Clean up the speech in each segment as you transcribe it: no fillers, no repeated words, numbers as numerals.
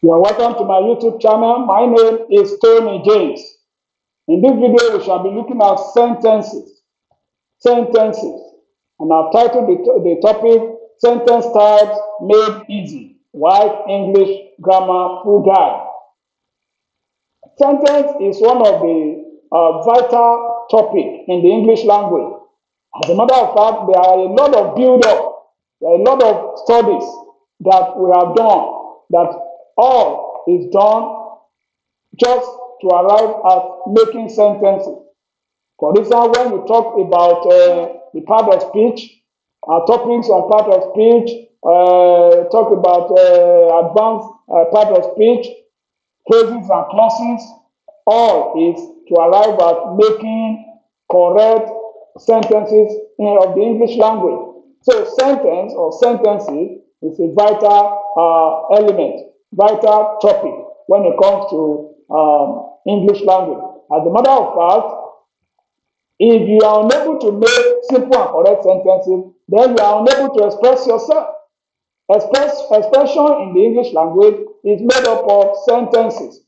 You are welcome to my YouTube channel. My name is Tony James. In this video, we shall be looking at sentences. Sentences. And I've titled the topic, Sentence Types Made Easy. WAEC English Grammar Full Guide. Sentence is one of the vital topics in the English language. As a matter of fact, there are a lot of build-up, there are a lot of studies that we have done, that all is done just to arrive at making sentences. For instance, when we talk about the part of speech, our topics on part of speech, talk about advanced part of speech, phrases and clauses, all is to arrive at making correct sentences of the English language. So sentence or sentences is a vital element, vital topic when it comes to English language. As a matter of fact, if you are unable to make simple and correct sentences, then you are unable to express yourself. Expression in the English language is made up of sentences.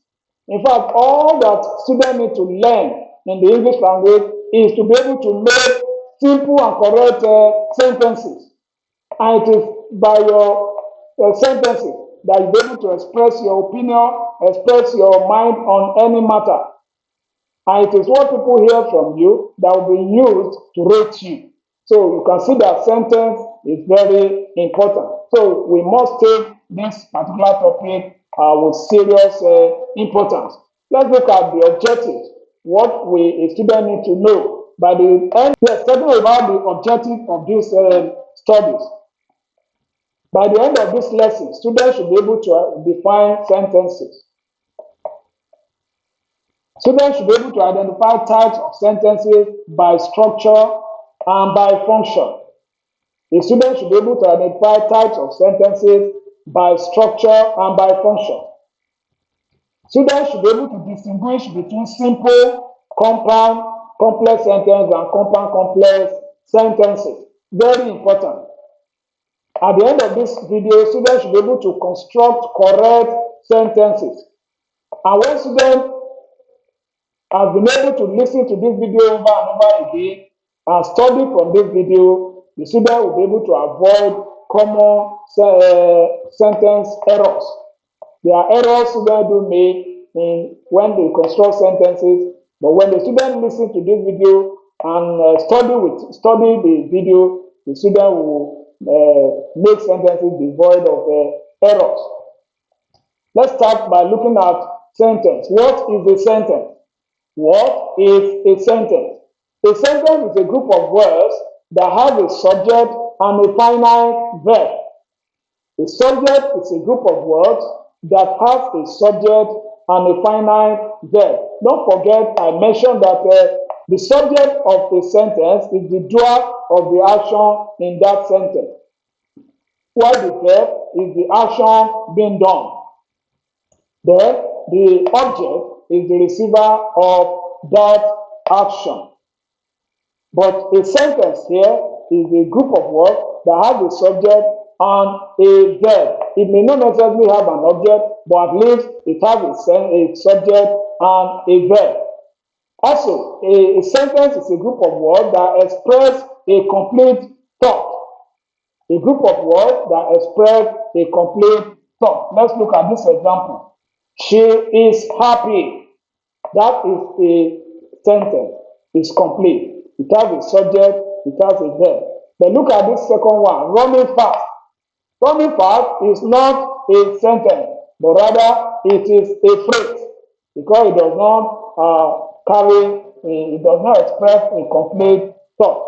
In fact, all that students need to learn in the English language is to be able to make simple and correct sentences. And it is by your sentences that you'll be able to express your opinion, express your mind on any matter. And it is what people hear from you that will be used to rate you. So you can see that sentence is very important. So we must take this particular topic with serious importance. Let's look at the objectives, what a student need to know. By the end, yes, talking about the objective of these studies. By the end of this lesson, students should be able to define sentences. Students should be able to identify types of sentences by structure and by function. The student should be able to identify types of sentences by structure and by function. Students should be able to distinguish between simple, compound, complex sentences and compound, complex sentences. Very important. At the end of this video, students should be able to construct correct sentences. And when students have been able to listen to this video over and over again and study from this video, the student will be able to avoid common sentence errors. There are errors students do make when they construct sentences, but when the student listens to this video and study the video, the student will make sentences devoid of errors. Let's start by looking at sentence. What is a sentence? What is a sentence? A sentence is a group of words that have a subject and a finite verb. A subject is a group of words that have a subject and a finite verb. Don't forget, I mentioned that the subject of a sentence is the doer of the action in that sentence, while the verb is the action being done. Then the object is the receiver of that action. But a sentence here is a group of words that have a subject and a verb. It may not necessarily have an object, but at least it has a subject and a verb. Also, a sentence is a group of words that express a complete thought. A group of words that express a complete thought. Let's look at this example. She is happy. That is a sentence. It's complete. It has a subject, it has a verb. But look at this second one, running fast. Running fast is not a sentence, but rather it is a phrase, because it does not it does not express a complete thought.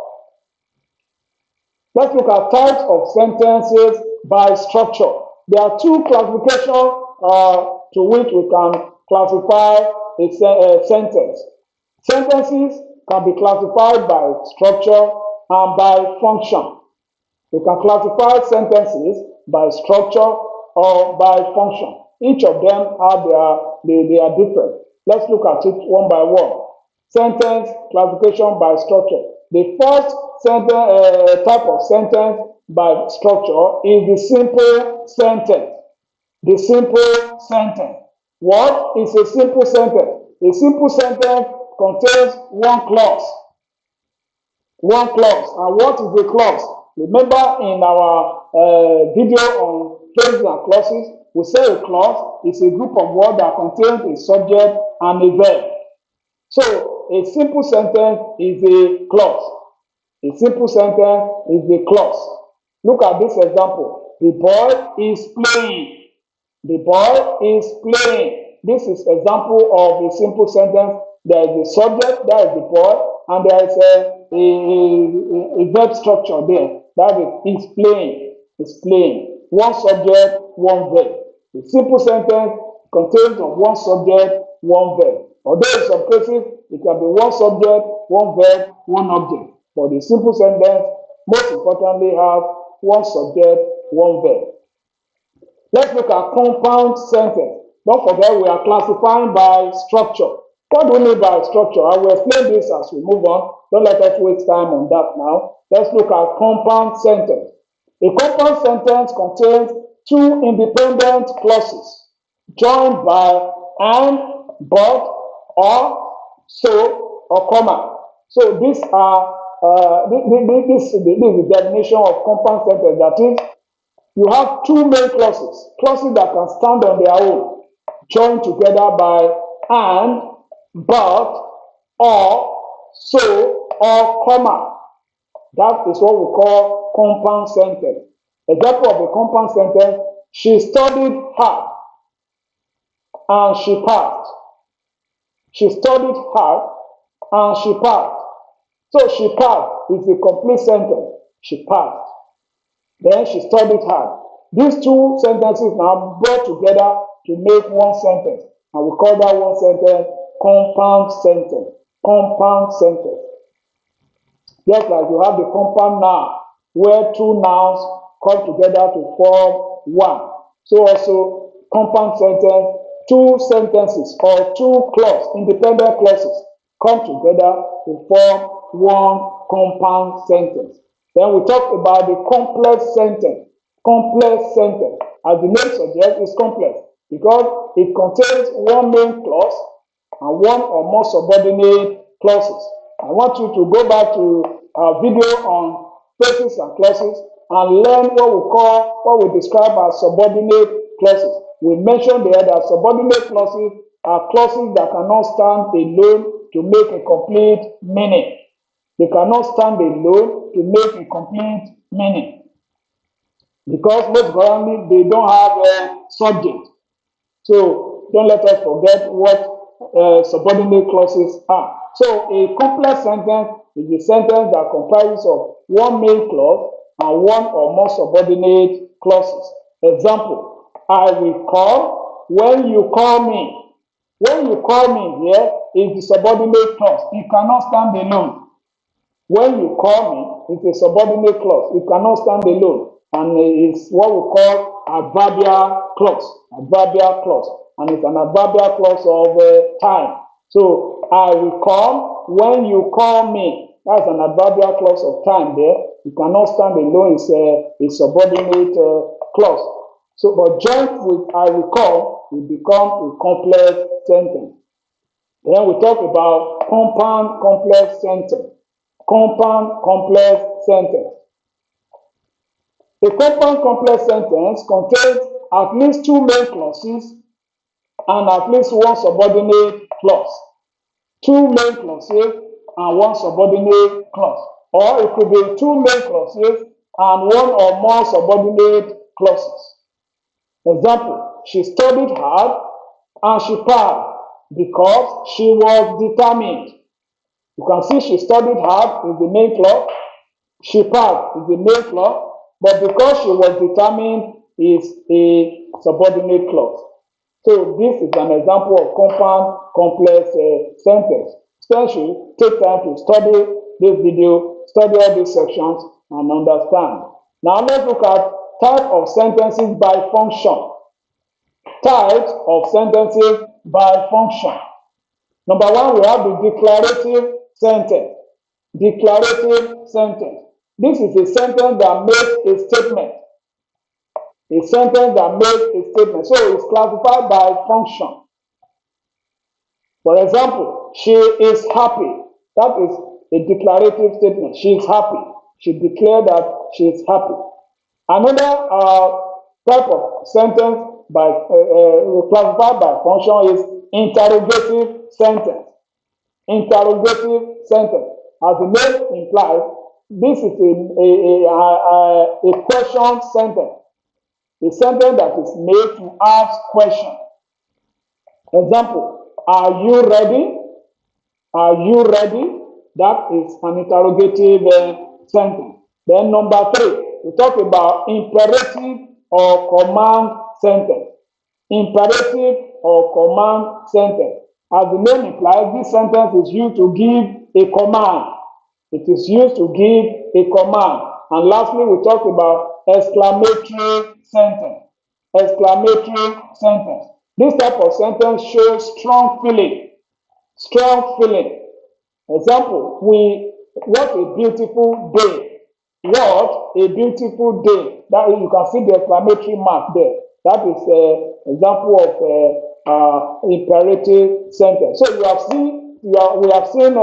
Let's look at types of sentences by structure. There are two classifications to which we can classify a sentence. Sentences can be classified by structure and by function. We can classify sentences by structure or by function. Each of them they are different. Let's look at it one by one. Sentence classification by structure. The first type of sentence by structure is the simple sentence. The simple sentence. What is a simple sentence? A simple sentence contains one clause. One clause. And what is a clause? Remember in our video on phrases and clauses, we say a clause is a group of words that contains a subject and a verb. So a simple sentence is a clause. A simple sentence is a clause. Look at this example. The boy is playing. The boy is playing. This is example of a simple sentence. There is a subject, that is the boy, and there is a verb structure there. That is playing. Is playing. One subject, one verb. A simple sentence contains of one subject, one verb. Although in some cases it can be one subject, one verb, one object. But the simple sentence most importantly has one subject, one verb. Let's look at compound sentence. Don't forget we are classifying by structure. What do we mean by structure? I will explain this as we move on. Don't let us waste time on that now. Let's look at compound sentence. A compound sentence contains two independent clauses joined by and, but, or, so, or comma. So these are this is the definition of compound sentence. That is, you have two main clauses, clauses that can stand on their own, joined together by and, but, or, so, or comma. That is what we call compound sentence. Example of a compound sentence: she studied hard and she passed. She studied hard and she passed. So she passed is a complete sentence. She passed. Then she studied hard. These two sentences now brought together to make one sentence. And we call that one sentence compound sentence. Compound sentence. Just like you have the compound noun, where two nouns come together to form one. So also compound sentence, two sentences or two clauses, independent clauses, come together to form one compound sentence. Then we talk about the complex sentence. Complex sentence, as the name suggests, is complex because it contains one main clause and one or more subordinate clauses. I want you to go back to our video on phrases and clauses and learn what we describe as subordinate clauses. We mentioned there that subordinate clauses are clauses that cannot stand alone to make a complete meaning. They cannot stand alone to make a complete meaning because most commonly they don't have a subject. So don't let us forget what subordinate clauses are. So a complex sentence is a sentence that comprises of one main clause and one or more subordinate clauses. Example: I will come when you call me. When you call me here is the subordinate clause. It cannot stand alone. When you call me, it's a subordinate clause. It cannot stand alone. And it's what we call adverbial clause. Adverbial clause. And it's an adverbial clause of time. So, I will come when you call me. That's an adverbial clause of time there. It cannot stand alone. It's a subordinate clause. So, but joined with I will come, will become a complex sentence. Then we talk about compound complex sentence. Compound complex sentence. A compound complex sentence contains at least two main clauses and at least one subordinate clause. Two main clauses and one subordinate clause. Or it could be two main clauses and one or more subordinate clauses. Example: she studied hard and she passed because she was determined. You can see she studied hard is the main clause, she passed is the main clause, but because she was determined is a subordinate clause. So this is an example of compound complex sentence. Especially take time to study this video, study all these sections and understand. Now let's look at type of sentences by function. Types of sentences by function. Number one, we have the declarative sentence. Declarative sentence. This is a sentence that makes a statement. a sentence that makes a statement. So it's classified by function. For example, she is happy. That is a declarative statement. She is happy. She declared that she is happy. Another type of sentence classified by function is interrogative sentence. Interrogative sentence. As the name implies, this is a question sentence. A sentence that is made to ask questions. Example, are you ready? Are you ready? That is an interrogative sentence. Then number 3, we talk about imperative or command sentence. Imperative or command sentence. As the name implies, this sentence is used to give a command. It is used to give a command. And lastly, we talk about exclamatory sentence. Exclamatory sentence. This type of sentence shows strong feeling. Strong feeling. Example, what a beautiful day. What a beautiful day. That you can see the exclamatory mark there. That is an example of imperative sentence. So we have seen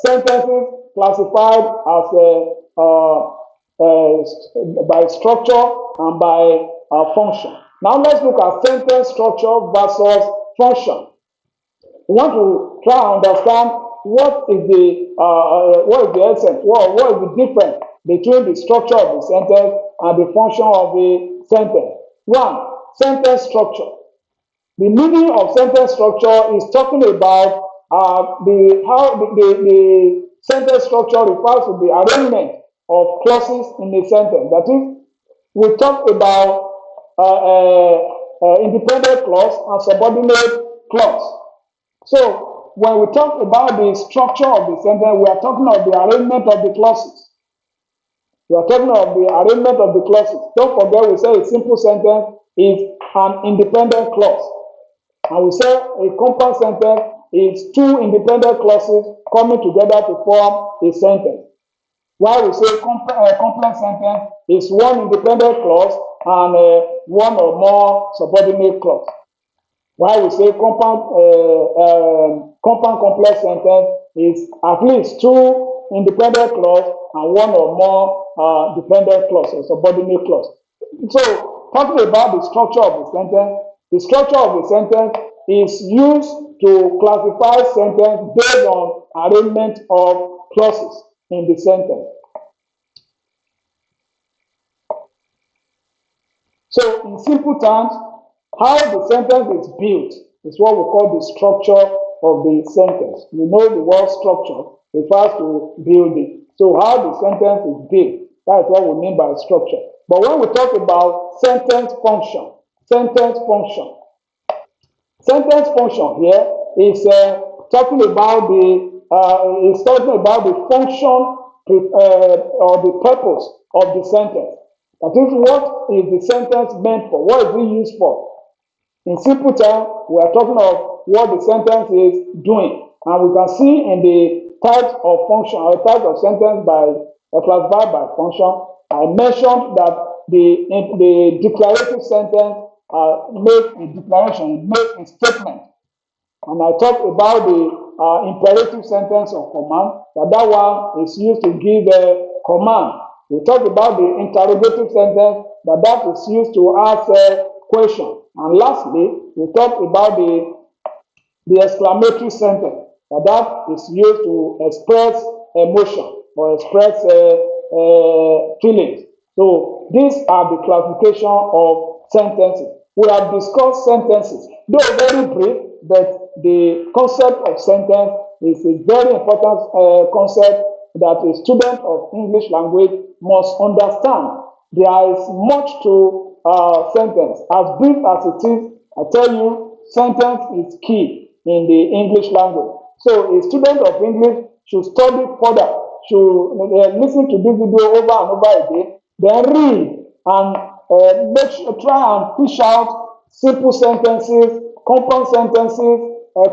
sentences classified as by structure and by function. Now let's look at sentence structure versus function. We want to try and understand what is the essence, what is the difference between the structure of the sentence and the function of the sentence. 1. Sentence structure. The meaning of sentence structure is talking about how the sentence structure refers to the arrangement of clauses in a sentence. That is, we talk about independent clause and subordinate clause. So when we talk about the structure of the sentence, we are talking of the arrangement of the clauses. We are talking of the arrangement of the clauses. Don't forget, we say a simple sentence is an independent clause. And we say a compound sentence is two independent clauses coming together to form a sentence. While we say complex sentence is one independent clause and one or more subordinate clause. While we say compound complex sentence is at least two independent clause and one or more dependent clause or subordinate clause. So, talking about the structure of the structure of the sentence is used to classify sentence based on arrangement of clauses in the sentence. So, in simple terms, how the sentence is built is what we call the structure of the sentence. You know the word structure refers to building. So how the sentence is built, that is what we mean by structure. But when we talk about sentence function here is talking about the function or the purpose of the sentence. That is, what is the sentence meant for? What is it used for? In simple terms, we are talking of what the sentence is doing. And we can see in the types of function or types of sentence classified by function, I mentioned that the declarative sentence make a declaration, make a statement. And I talked about the imperative sentence of command, that one is used to give a command. We talked about the interrogative sentence, that is used to ask a question. And lastly, we talked about the exclamatory sentence, that is used to express emotion or express feelings. So these are the classification of sentences. We have discussed sentences, though very brief, but the concept of sentence is a very important concept that a student of English language must understand. There is much to sentence. As brief as it is, I tell you, sentence is key in the English language. So a student of English should study further, should listen to this video over and over again, then read and try and fish out simple sentences, compound sentences,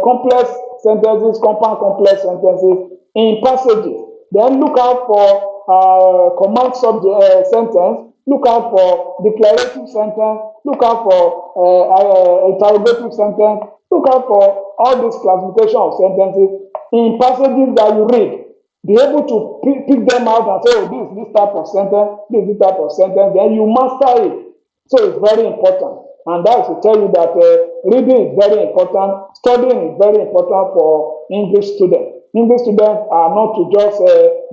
complex sentences, compound complex sentences in passages. Then look out for command subject sentence look out for declarative sentence, look out for interrogative sentence, look out for all this classification of sentences in passages that you read. Be able to pick them out and say, oh, this type of sentence, this type of sentence, then you master it. So it's very important. And that is to tell you that reading is very important, studying is very important for English students. English students are not to just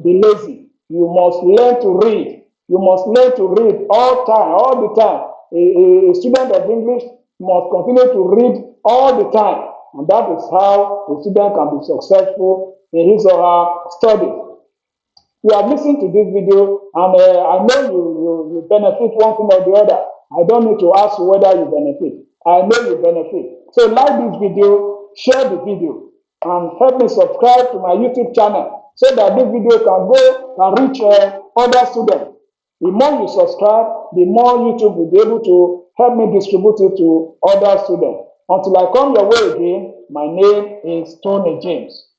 be lazy. You must learn to read. You must learn to read all the time. A student of English must continue to read all the time. And that is how a student can be successful in his or her studies. You have listened to this video, and I know you benefit one thing or the other. I don't need to ask you whether you benefit. I know you benefit. So like this video, share the video, and help me subscribe to my YouTube channel so that this video can reach other students. The more you subscribe, the more YouTube will be able to help me distribute it to other students. Until I come your way again, my name is Tony James.